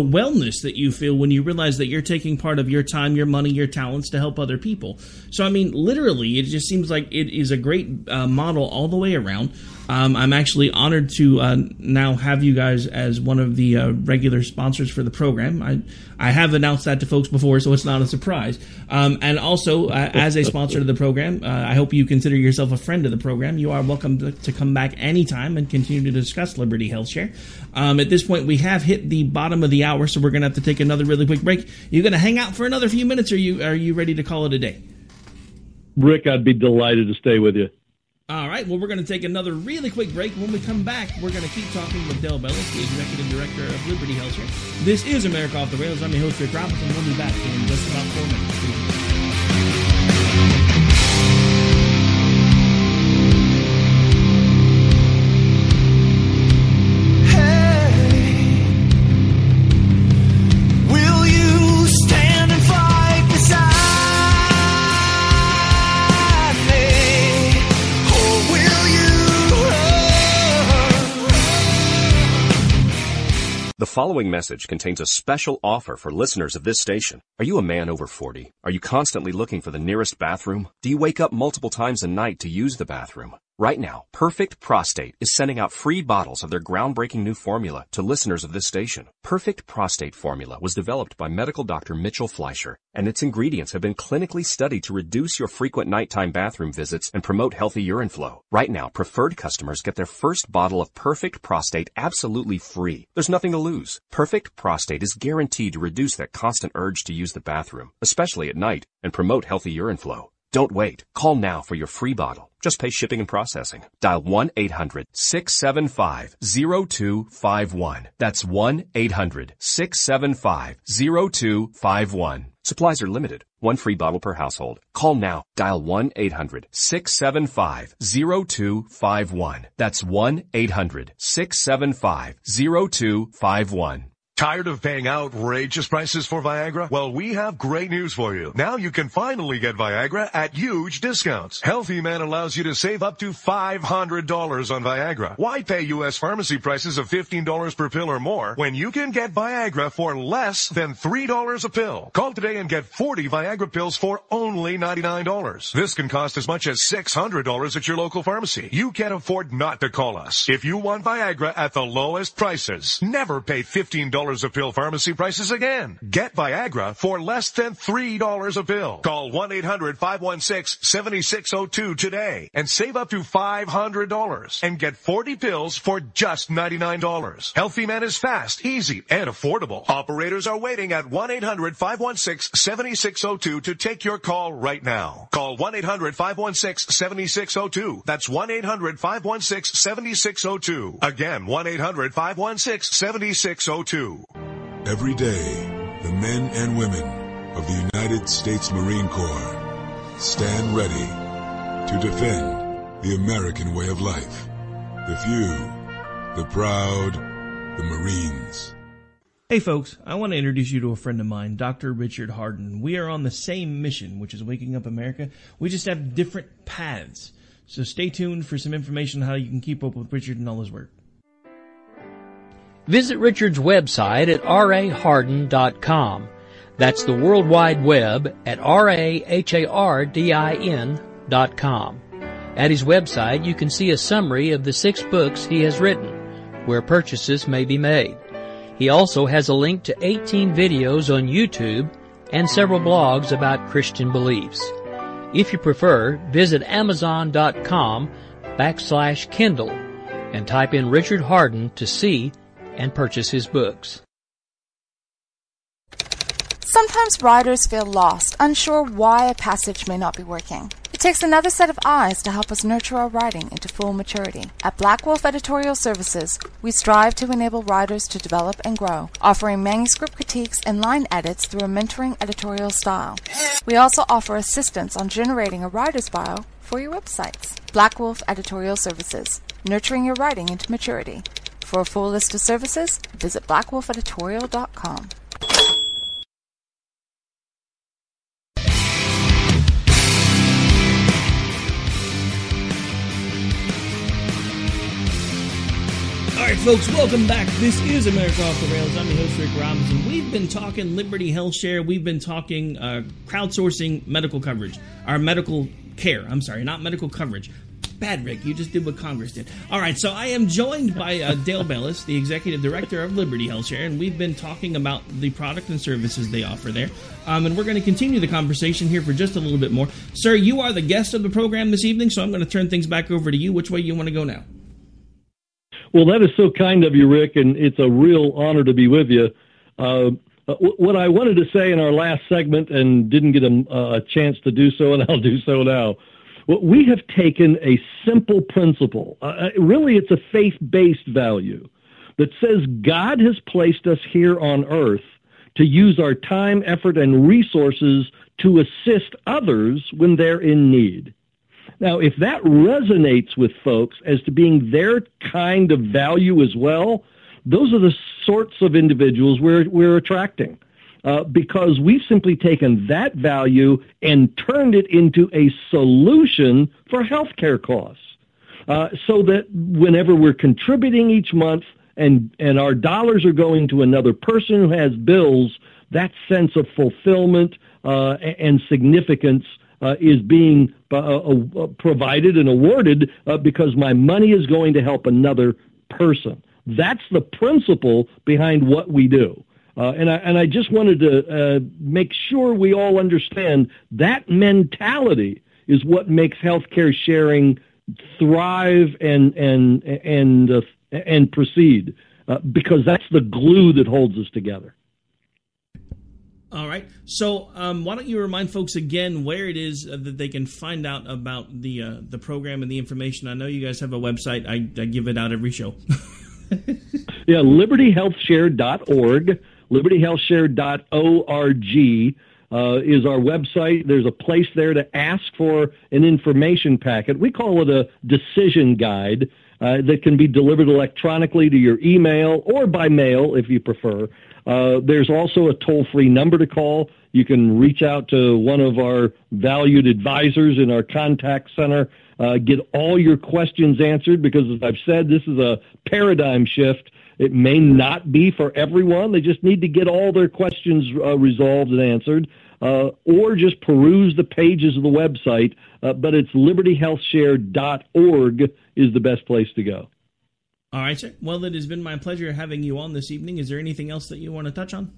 F: wellness that you feel when you realize that you're taking part of your time, your money, your talents to help other people. So, I mean, literally, it just seems like it is a great model all the way around. I'm actually honored to now have you guys as one of the regular sponsors for the program. I have announced that to folks before, so it's not a surprise. And also, as a sponsor of the program, I hope you consider yourself a friend of the program. You are welcome to come back anytime and continue to discuss Liberty Health Share. At this point, we have hit the bottom of the hour, so we're going to have to take another really quick break. You going to hang out for another few minutes, or are you ready to call it a day?
P: Rick, I'd be delighted to stay with you.
F: All right, well, we're going to take another really quick break. When we come back, we're going to keep talking with Dale Bellis, the Executive Director of Liberty Health Share. This is America Off the Rails. I'm your host, Rick Robinson. We'll be back in just about 4 minutes.
Q: The following message contains a special offer for listeners of this station. Are you a man over 40? Are you constantly looking for the nearest bathroom? Do you wake up multiple times a night to use the bathroom? Right now, Perfect Prostate is sending out free bottles of their groundbreaking new formula to listeners of this station. Perfect Prostate Formula was developed by medical doctor Mitchell Fleischer, and its ingredients have been clinically studied to reduce your frequent nighttime bathroom visits and promote healthy urine flow. Right now, preferred customers get their first bottle of Perfect Prostate absolutely free. There's nothing to lose. Perfect Prostate is guaranteed to reduce that constant urge to use the bathroom, especially at night, and promote healthy urine flow. Don't wait. Call now for your free bottle. Just pay shipping and processing. Dial 1-800-675-0251. That's 1-800-675-0251. Supplies are limited. One free bottle per household. Call now. Dial 1-800-675-0251. That's 1-800-675-0251.
R: Tired of paying outrageous prices for Viagra? Well, we have great news for you. Now you can finally get Viagra at huge discounts. Healthy Man allows you to save up to $500 on Viagra. Why pay U.S. pharmacy prices of $15 per pill or more when you can get Viagra for less than $3 a pill? Call today and get 40 Viagra pills for only $99. This can cost as much as $600 at your local pharmacy. You can't afford not to call us. If you want Viagra at the lowest prices, never pay $15 a pill pharmacy prices again. Get Viagra for less than $3 a pill. Call 1-800-516-7602 today and save up to $500 and get 40 pills for just $99. Healthy Man is fast, easy, and affordable. Operators are waiting at 1-800-516-7602 to take your call right now. Call 1-800-516-7602. That's 1-800-516-7602. Again, 1-800-516-7602.
S: Every day, the men and women of the United States Marine Corps stand ready to defend the American way of life. The few, the proud, the Marines.
F: Hey folks, I want to introduce you to a friend of mine, Dr. Richard Harden. We are on the same mission, which is waking up America. We just have different paths. So stay tuned for some information on how you can keep up with Richard and all his work.
B: Visit Richard's website at raharden.com. That's the World Wide Web at RAHARDIN.com. At his website, you can see a summary of the 6 books he has written, where purchases may be made. He also has a link to 18 videos on YouTube and several blogs about Christian beliefs. If you prefer, visit Amazon.com/Kindle and type in Richard Harden to see and purchase his books.
D: Sometimes writers feel lost, unsure why a passage may not be working. It takes another set of eyes to help us nurture our writing into full maturity. At Black Wolf Editorial Services, we strive to enable writers to develop and grow, offering manuscript critiques and line edits through a mentoring editorial style. We also offer assistance on generating a writer's bio for your websites. Black Wolf Editorial Services, nurturing your writing into maturity. For a full list of services, visit blackwolfeditorial.com.
F: All right, folks, welcome back. This is America Off the Rails. I'm your host, Rick Robinson. We've been talking Liberty Health Share. We've been talking crowdsourcing medical coverage. Our medical care. I'm sorry, not medical coverage. Bad, Rick. You just did what Congress did. All right, so I am joined by Dale Bellis, the Executive Director of Liberty Health Share, and we've been talking about the product and services they offer there. And we're going to continue the conversation here for just a little bit more. Sir, you are the guest of the program this evening, so I'm going to turn things back over to you. Which way you want to go now?
P: Well, that is so kind of you, Rick, and it's a real honor to be with you. What I wanted to say in our last segment and didn't get a chance to do so, and I'll do so now. Well, we have taken a simple principle. Really, it's a faith-based value that says God has placed us here on earth to use our time, effort, and resources to assist others when they're in need. Now, if that resonates with folks as to being their kind of value as well, those are the sorts of individuals we're attracting. Because we've simply taken that value and turned it into a solution for healthcare costs. So that whenever we're contributing each month and our dollars are going to another person who has bills, that sense of fulfillment and significance is being provided and awarded because my money is going to help another person. That's the principle behind what we do. And I just wanted to make sure we all understand that mentality is what makes healthcare sharing thrive and proceed, because that's the glue that holds us together.
F: All right. So why don't you remind folks again where it is that they can find out about the program and the information? I know you guys have a website. I give it out every show.
P: Yeah, libertyhealthshare.org. libertyhealthshare.org is our website. There's a place there to ask for an information packet. We call it a decision guide that can be delivered electronically to your email or by mail if you prefer. There's also a toll-free number to call. You can reach out to one of our valued advisors in our contact center, get all your questions answered, because as I've said, this is a paradigm shift. It may not be for everyone. They just need to get all their questions resolved and answered, or just peruse the pages of the website. But it's libertyhealthshare.org is the best place to go.
F: All right, sir. Well, it has been my pleasure having you on this evening. Is there anything else that you want to touch on?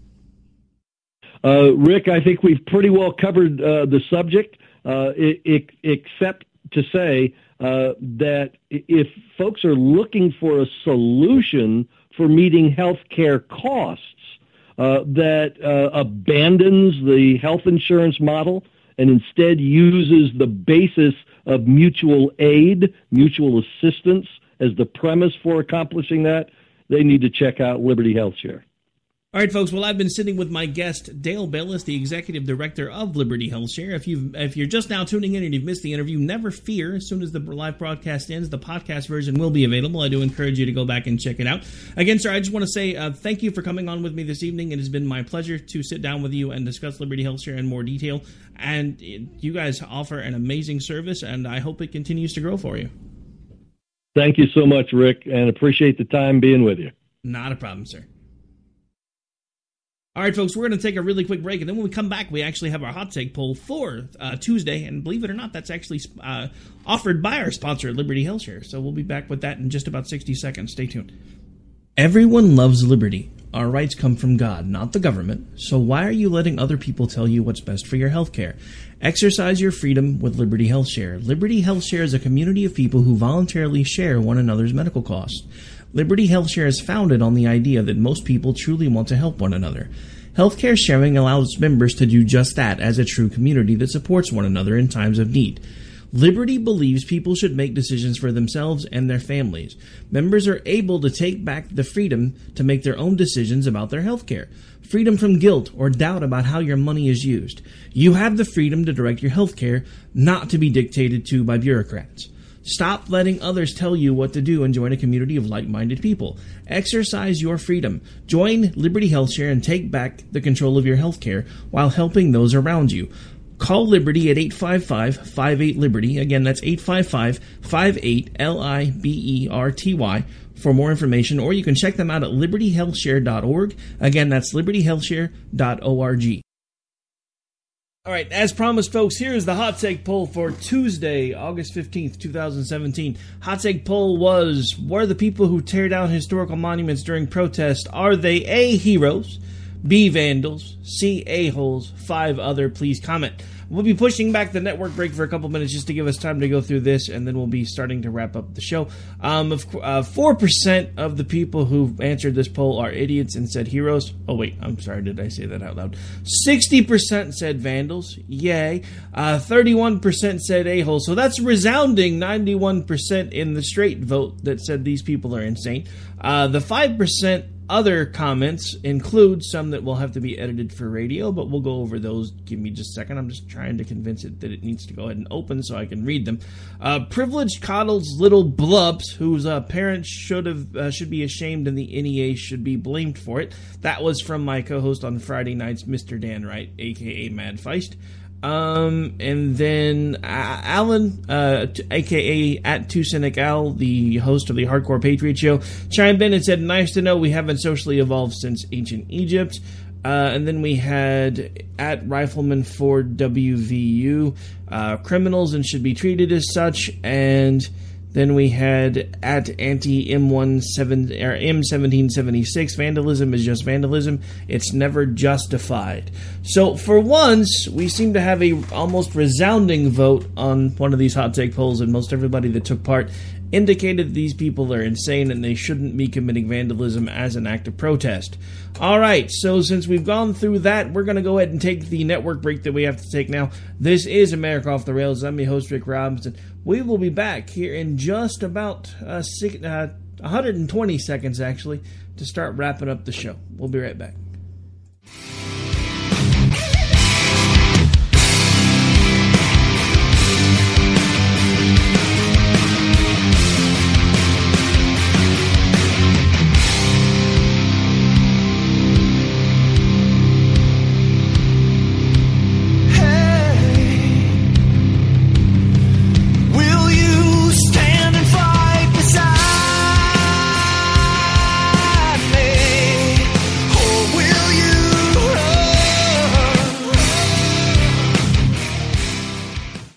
P: Rick, I think we've pretty well covered the subject, except to say that if folks are looking for a solution for meeting health care costs that abandons the health insurance model and instead uses the basis of mutual aid, mutual assistance as the premise for accomplishing that, they need to check out Liberty Health Share.
F: All right, folks. Well, I've been sitting with my guest, Dale Bellis, the Executive Director of Liberty HealthShare. If you're just now tuning in and you've missed the interview, never fear. As soon as the live broadcast ends, the podcast version will be available. I do encourage you to go back and check it out. Again, sir, I just want to say thank you for coming on with me this evening. It has been my pleasure to sit down with you and discuss Liberty HealthShare in more detail. And you guys offer an amazing service, and I hope it continues to grow for you.
P: Thank you so much, Rick, and appreciate the time being with you.
F: Not a problem, sir. All right, folks, we're going to take a really quick break, and then when we come back, we actually have our hot take poll for Tuesday, and believe it or not, that's actually offered by our sponsor, Liberty HealthShare. So we'll be back with that in just about 60 seconds. Stay tuned. Everyone loves liberty. Our rights come from God, not the government. So why are you letting other people tell you what's best for your health care? Exercise your freedom with Liberty HealthShare. Liberty HealthShare is a community of people who voluntarily share one another's medical costs. Liberty HealthShare is founded on the idea that most people truly want to help one another. Healthcare sharing allows members to do just that as a true community that supports one another in times of need. Liberty believes people should make decisions for themselves and their families. Members are able to take back the freedom to make their own decisions about their healthcare. Freedom from guilt or doubt about how your money is used. You have the freedom to direct your healthcare, not to be dictated to by bureaucrats. Stop letting others tell you what to do and join a community of like-minded people. Exercise your freedom. Join Liberty HealthShare and take back the control of your healthcare while helping those around you. Call Liberty at 855-58-LIBERTY. Again, that's 855-58-LIBERTY for more information, or you can check them out at libertyhealthshare.org. Again, that's libertyhealthshare.org. All right, as promised, folks, here's the hot take poll for Tuesday, August 15th, 2017. Hot take poll was, what are the people who tear down historical monuments during protest? Are they A, heroes, B, vandals, C, a-holes, 5 other? Please comment. We'll be pushing back the network break for a couple minutes just to give us time to go through this, and then we'll be starting to wrap up the show. 4% of the people who answered this poll are idiots and said heroes. Oh, wait, I'm sorry, did I say that out loud? 60% said vandals. Yay. 31% said a-holes. So that's resounding 91% in the straight vote that said these people are insane. The 5% other comments include some that will have to be edited for radio, but we'll go over those. Give me just a second. I'm just trying to convince it that it needs to go ahead and open so I can read them. Privileged coddles little blubs whose parents should be ashamed and the NEA should be blamed for it. That was from my co-host on Friday nights, Mr. Dan Wright, a.k.a. Mad Feist. And then Alan, aka at Tucinic Al, the host of the Hardcore Patriot Show, chimed in and said, nice to know we haven't socially evolved since ancient Egypt. And then we had at Rifleman Ford WVU, criminals and should be treated as such. And then we had at M1776, vandalism is just vandalism. It's never justified. So for once, we seem to have a almost resounding vote on one of these hot take polls, and most everybody that took part indicated these people are insane and they shouldn't be committing vandalism as an act of protest. All right, so since we've gone through that, we're going to go ahead and take the network break that we have to take now. This is America Off the Rails. I'm your host, Rick Robinson. We will be back here in just about 120 seconds, actually, to start wrapping up the show. We'll be right back.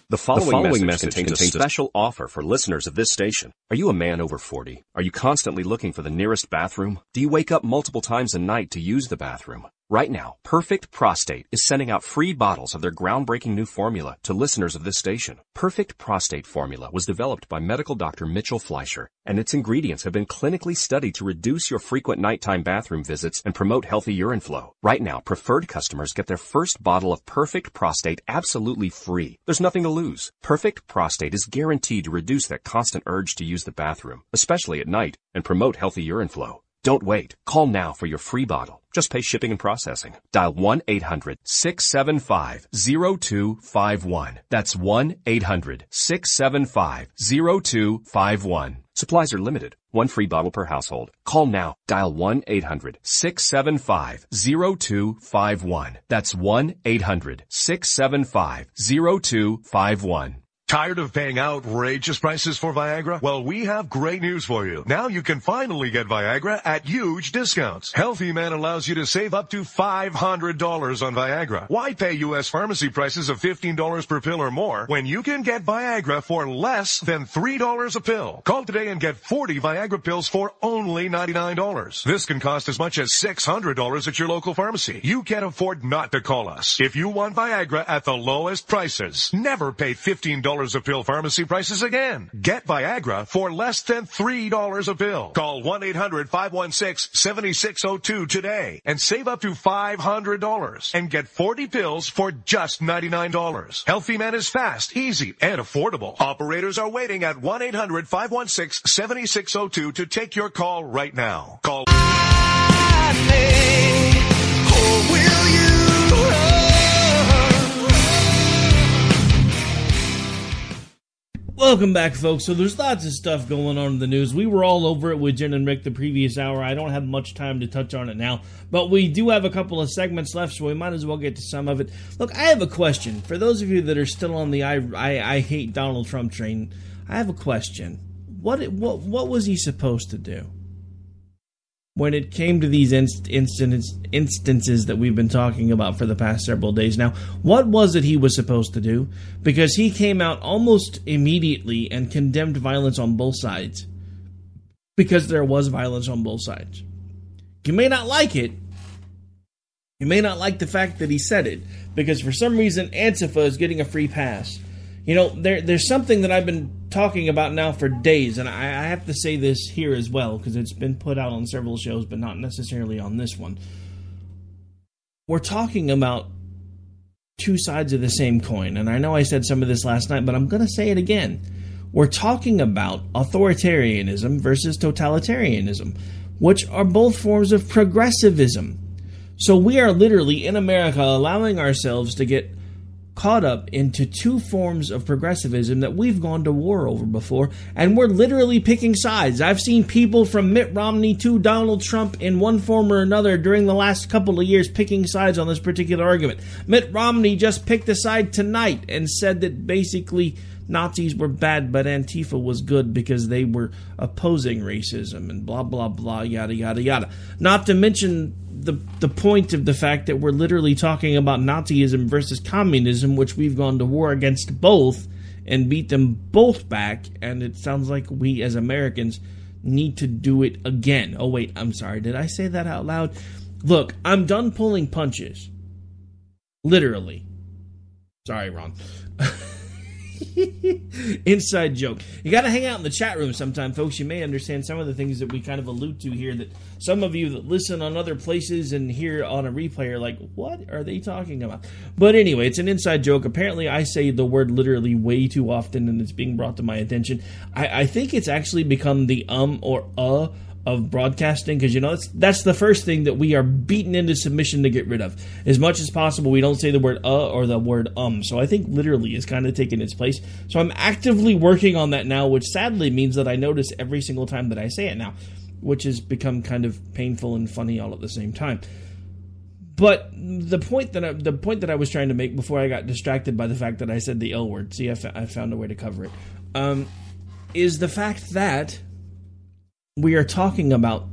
Q: The following message contains a special offer for listeners of this station. Are you a man over 40? Are you constantly looking for the nearest bathroom? Do you wake up multiple times a night to use the bathroom? Right now, Perfect Prostate is sending out free bottles of their groundbreaking new formula to listeners of this station. Perfect Prostate Formula was developed by medical doctor Mitchell Fleischer, and its ingredients have been clinically studied to reduce your frequent nighttime bathroom visits and promote healthy urine flow. Right now, preferred customers get their first bottle of Perfect Prostate absolutely free. There's nothing to lose. Perfect Prostate is guaranteed to reduce that constant urge to use the bathroom, especially at night, and promote healthy urine flow. Don't wait. Call now for your free bottle. Just pay shipping and processing. Dial 1-800-675-0251. That's 1-800-675-0251. Supplies are limited. One free bottle per household. Call now. Dial 1-800-675-0251. That's 1-800-675-0251.
R: Tired of paying outrageous prices for Viagra? Well, we have great news for you. Now you can finally get Viagra at huge discounts. Healthy Man allows you to save up to $500 on Viagra. Why pay U.S. pharmacy prices of $15 per pill or more when you can get Viagra for less than $3 a pill? Call today and get 40 Viagra pills for only $99. This can cost as much as $600 at your local pharmacy. You can't afford not to call us. If you want Viagra at the lowest prices, never pay $15 a pill pharmacy prices again. Get Viagra for less than $3 a pill. Call 1-800-516-7602 today and save up to $500 and get 40 pills for just $99. Healthy Man is fast, easy, and affordable. Operators are waiting at 1-800-516-7602 to take your call right now. Call.
F: Welcome back, folks. So there's lots of stuff going on in the news. We were all over it with Jen and Rick the previous hour. I don't have much time to touch on it now, but we do have a couple of segments left, so we might as well get to some of it. Look, I have a question. For those of you that are still on the I hate Donald Trump train, I have a question. What was he supposed to do when it came to these instances that we've been talking about for the past several days now? What was it he was supposed to do? Because he came out almost immediately and condemned violence on both sides. Because there was violence on both sides. You may not like it. You may not like the fact that he said it. Because for some reason, Antifa is getting a free pass. You know, there's something that I've been talking about now for days, and I have to say this here as well, because it's been put out on several shows, but not necessarily on this one. We're talking about two sides of the same coin, and I know I said some of this last night, but I'm going to say it again. We're talking about authoritarianism versus totalitarianism, which are both forms of progressivism. So we are literally, in America, allowing ourselves to get caught up into two forms of progressivism that we've gone to war over before, and we're literally picking sides. I've seen people from Mitt Romney to Donald Trump in one form or another during the last couple of years picking sides on this particular argument. Mitt Romney just picked a side tonight and said that basically Nazis were bad, but Antifa was good because they were opposing racism and blah, blah, blah, yada, yada, yada. Not to mention the point of the fact that we're literally talking about Nazism versus communism, which we've gone to war against both and beat them both back, and it sounds like we as Americans need to do it again. Oh wait, I'm sorry, did I say that out loud? Look, I'm done pulling punches. Literally. Sorry, Ron. Inside joke. You got to hang out in the chat room sometime, folks. You may understand some of the things that we kind of allude to here that some of you that listen on other places and hear on a replay are like, what are they talking about? But anyway, it's an inside joke. Apparently, I say the word literally way too often, and it's being brought to my attention. I think it's actually become the or of broadcasting, because, you know, that's the first thing that we are beaten into submission to get rid of. As much as possible, we don't say the word or the word So I think literally is kind of taking its place. So I'm actively working on that now, which sadly means that I notice every single time that I say it now, which has become kind of painful and funny all at the same time. But the point that I was trying to make before I got distracted by the fact that I said the L word, see, I found a way to cover it, is the fact that we are talking about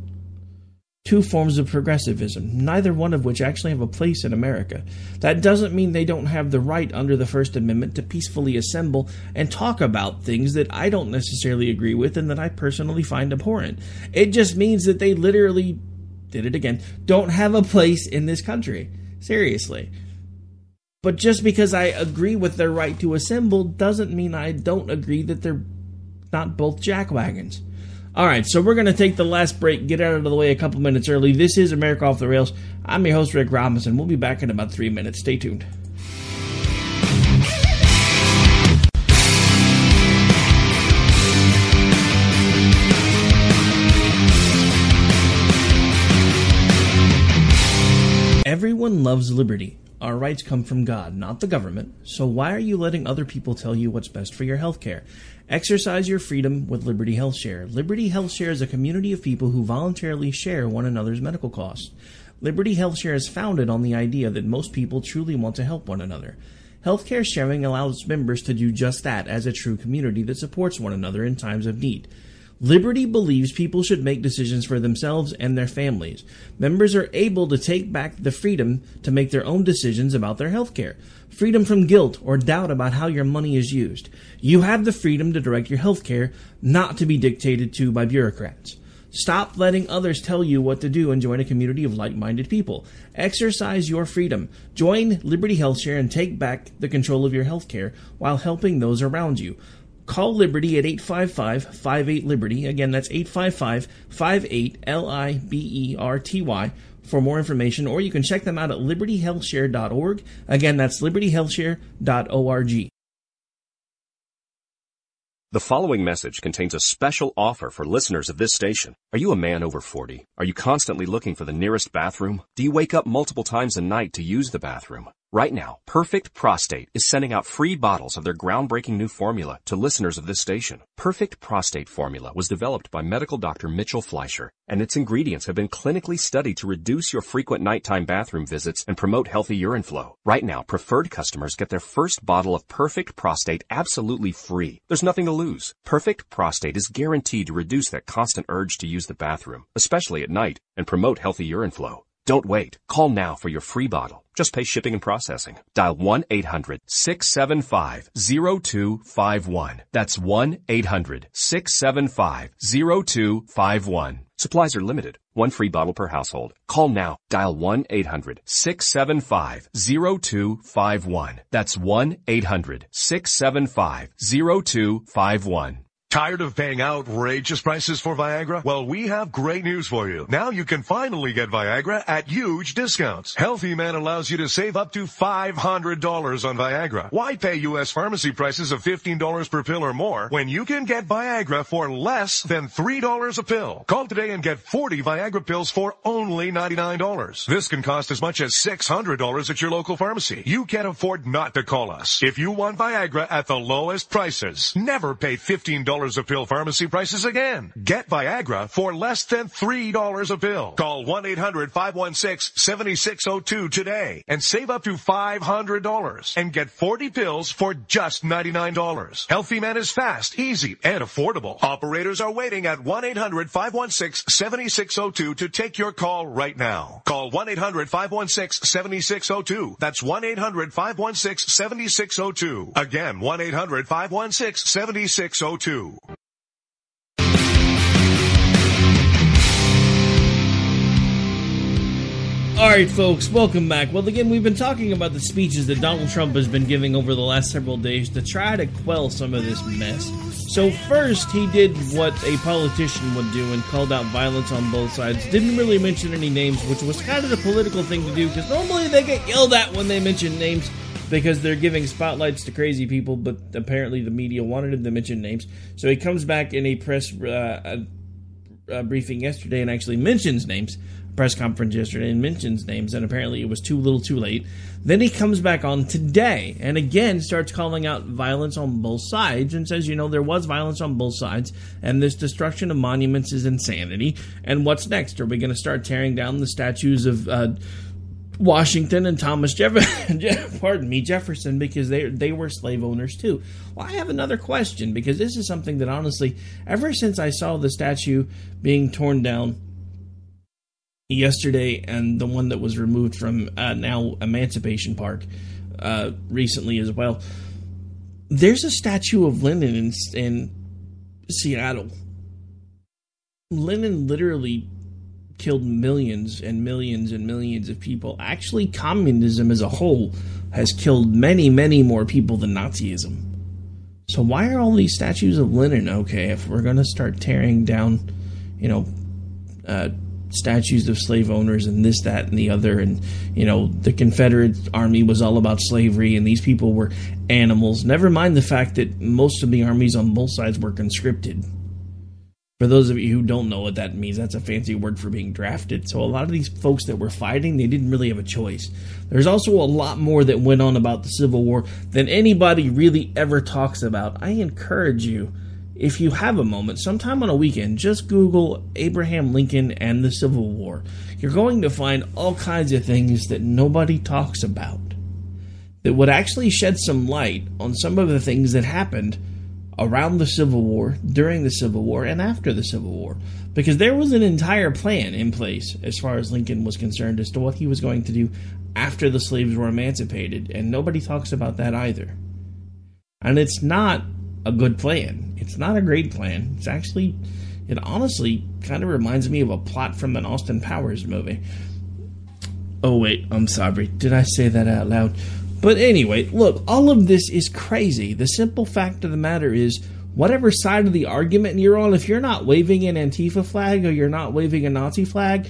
F: two forms of progressivism, neither one of which actually have a place in America. That doesn't mean they don't have the right under the First Amendment to peacefully assemble and talk about things that I don't necessarily agree with and that I personally find abhorrent. It just means that they literally, did it again, don't have a place in this country. Seriously. But just because I agree with their right to assemble doesn't mean I don't agree that they're not both jackwagons. Alright, so we're going to take the last break, get out of the way a couple minutes early. This is America Off the Rails. I'm your host, Rick Robinson. We'll be back in about 3 minutes. Stay tuned. Everyone loves liberty. Our rights come from God, not the government. So why are you letting other people tell you what's best for your health care? Exercise your freedom with Liberty Health Share. Liberty Health Share is a community of people who voluntarily share one another's medical costs. Liberty Health Share is founded on the idea that most people truly want to help one another. Healthcare sharing allows members to do just that as a true community that supports one another in times of need. Liberty believes people should make decisions for themselves and their families. Members are able to take back the freedom to make their own decisions about their health care. Freedom from guilt or doubt about how your money is used. You have the freedom to direct your health care, not to be dictated to by bureaucrats. Stop letting others tell you what to do and join a community of like-minded people. Exercise your freedom. Join Liberty Health Share and take back the control of your health care while helping those around you. Call Liberty at 855-58-LIBERTY. Again, that's 855-58-LIBERTY for more information, or you can check them out at libertyhealthshare.org. Again, that's libertyhealthshare.org.
Q: The following message contains a special offer for listeners of this station. Are you a man over 40? Are you constantly looking for the nearest bathroom? Do you wake up multiple times a night to use the bathroom? Right now, Perfect Prostate is sending out free bottles of their groundbreaking new formula to listeners of this station. Perfect Prostate formula was developed by medical doctor Mitchell Fleischer, and its ingredients have been clinically studied to reduce your frequent nighttime bathroom visits and promote healthy urine flow. Right now, preferred customers get their first bottle of Perfect Prostate absolutely free. There's nothing to lose. Perfect Prostate is guaranteed to reduce that constant urge to use the bathroom, especially at night, and promote healthy urine flow. Don't wait. Call now for your free bottle. Just pay shipping and processing. Dial 1-800-675-0251. That's 1-800-675-0251. Supplies are limited. One free bottle per household. Call now. Dial 1-800-675-0251. That's 1-800-675-0251.
R: Tired of paying outrageous prices for Viagra? Well, we have great news for you. Now you can finally get Viagra at huge discounts. Healthy Man allows you to save up to $500 on Viagra. Why pay U.S. pharmacy prices of $15 per pill or more when you can get Viagra for less than $3 a pill? Call today and get 40 Viagra pills for only $99. This can cost as much as $600 at your local pharmacy. You can't afford not to call us. If you want Viagra at the lowest prices, never pay $15 a pill pharmacy prices again. Get Viagra for less than $3 a pill. Call 1-800-516-7602 today and save up to $500 and get 40 pills for just $99. Healthy Man is fast, easy, and affordable. Operators are waiting at 1-800-516-7602 to take your call right now. Call 1-800-516-7602. That's 1-800-516-7602. Again, 1-800-516-7602.
F: Alright folks, welcome back. Well, again, we've been talking about the speeches that Donald Trump has been giving over the last several days to try to quell some of this mess. So first, he did what a politician would do and called out violence on both sides. Didn't really mention any names, which was kind of the political thing to do, because normally they get yelled at when they mention names because they're giving spotlights to crazy people, but apparently the media wanted him to mention names. So he comes back in a press briefing yesterday and actually mentions names. Press conference yesterday and mentions names, and apparently it was too little too late. Then he comes back on today and again starts calling out violence on both sides and says, you know, there was violence on both sides and this destruction of monuments is insanity. And what's next? Are we going to start tearing down the statues of Washington and Thomas Jefferson because they were slave owners too? Well, I have another question, because this is something that honestly, ever since I saw the statue being torn down yesterday and the one that was removed from now Emancipation Park recently as well, there's a statue of Lenin in Seattle. Lenin literally killed millions and millions and millions of people. Actually, communism as a whole has killed many, many more people than Nazism. So why are all these statues of Lenin okay if we're going to start tearing down, statues of slave owners and this, that, and the other, and, the Confederate Army was all about slavery and these people were animals. Never mind the fact that most of the armies on both sides were conscripted. For those of you who don't know what that means, that's a fancy word for being drafted. So a lot of these folks that were fighting, they didn't really have a choice. There's also a lot more that went on about the Civil War than anybody really ever talks about. I encourage you, if you have a moment, sometime on a weekend, just Google Abraham Lincoln and the Civil War. You're going to find all kinds of things that nobody talks about that would actually shed some light on some of the things that happened around the Civil War, during the Civil War, and after the Civil War. Because there was an entire plan in place as far as Lincoln was concerned as to what he was going to do after the slaves were emancipated, and nobody talks about that either. And it's not a good plan. It's not a great plan. It's actually, it honestly kind of reminds me of a plot from an Austin Powers movie. Oh wait, I'm sorry. Did I say that out loud? But anyway, look, all of this is crazy. The simple fact of the matter is, whatever side of the argument you're on, if you're not waving an Antifa flag or you're not waving a Nazi flag,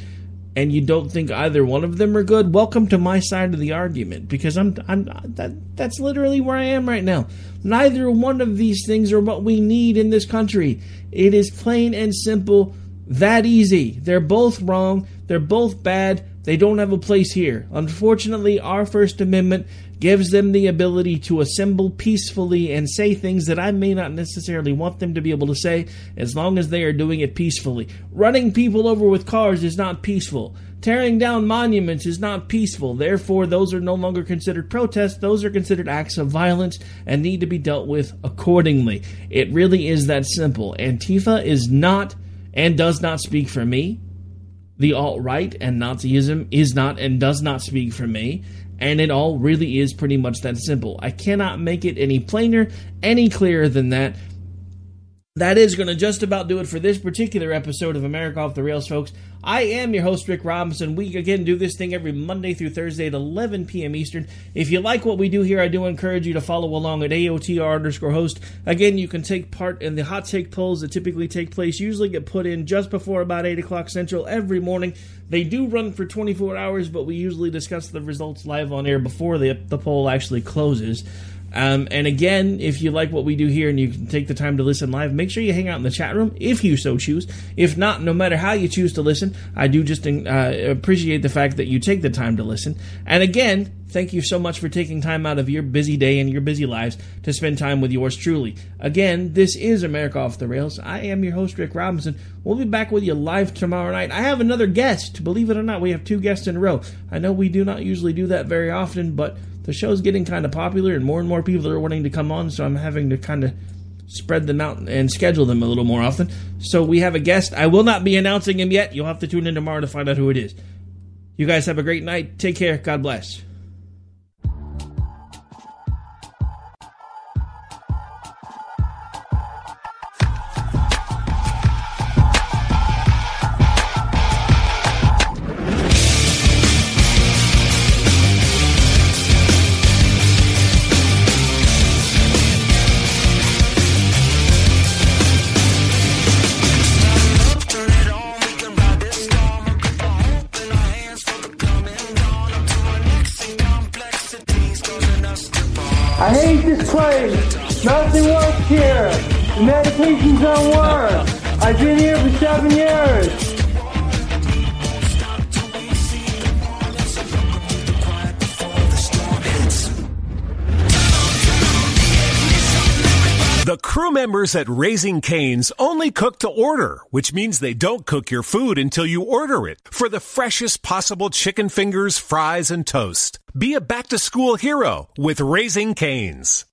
F: and you don't think either one of them are good, welcome to my side of the argument, because that's literally where I am right now. Neither one of these things are what we need in this country. It is plain and simple, that easy. They're both wrong. They're both bad. They don't have a place here. Unfortunately, our First Amendment gives them the ability to assemble peacefully and say things that I may not necessarily want them to be able to say, as long as they are doing it peacefully. Running people over with cars is not peaceful. Tearing down monuments is not peaceful. Therefore, those are no longer considered protests. Those are considered acts of violence and need to be dealt with accordingly. It really is that simple. Antifa is not and does not speak for me. The alt-right and Nazism is not and does not speak for me. And it all really is pretty much that simple. I cannot make it any plainer, any clearer than that. That is going to just about do it for this particular episode of America Off the Rails, folks. I am your host, Rick Robinson. We, again, do this thing every Monday through Thursday at 11 p.m. Eastern. If you like what we do here, I do encourage you to follow along at AOTR_host. Again, you can take part in the hot take polls that typically take place, usually get put in just before about 8 o'clock Central every morning. They do run for 24 hours, but we usually discuss the results live on air before the poll actually closes. And again, if you like what we do here and you can take the time to listen live, make sure you hang out in the chat room if you so choose. If not, no matter how you choose to listen, I do just appreciate the fact that you take the time to listen. And again, thank you so much for taking time out of your busy day and your busy lives to spend time with yours truly. Again, this is America Off the Rails. I am your host, Rick Robinson. We'll be back with you live tomorrow night. I have another guest. Believe it or not, we have 2 guests in a row. I know we do not usually do that very often, but the show's getting kind of popular and more people are wanting to come on, so I'm having to kind of spread them out and schedule them a little more often. So we have a guest. I will not be announcing him yet. You'll have to tune in tomorrow to find out who it is. You guys have a great night. Take care. God bless.
T: I hate this place. Nothing works here. The medications don't work. I've been here for 7 years.
A: The crew members at Raising Cane's only cook to order, which means they don't cook your food until you order it, for the freshest possible chicken fingers, fries, and toast. Be a back-to-school hero with Raising Cane's.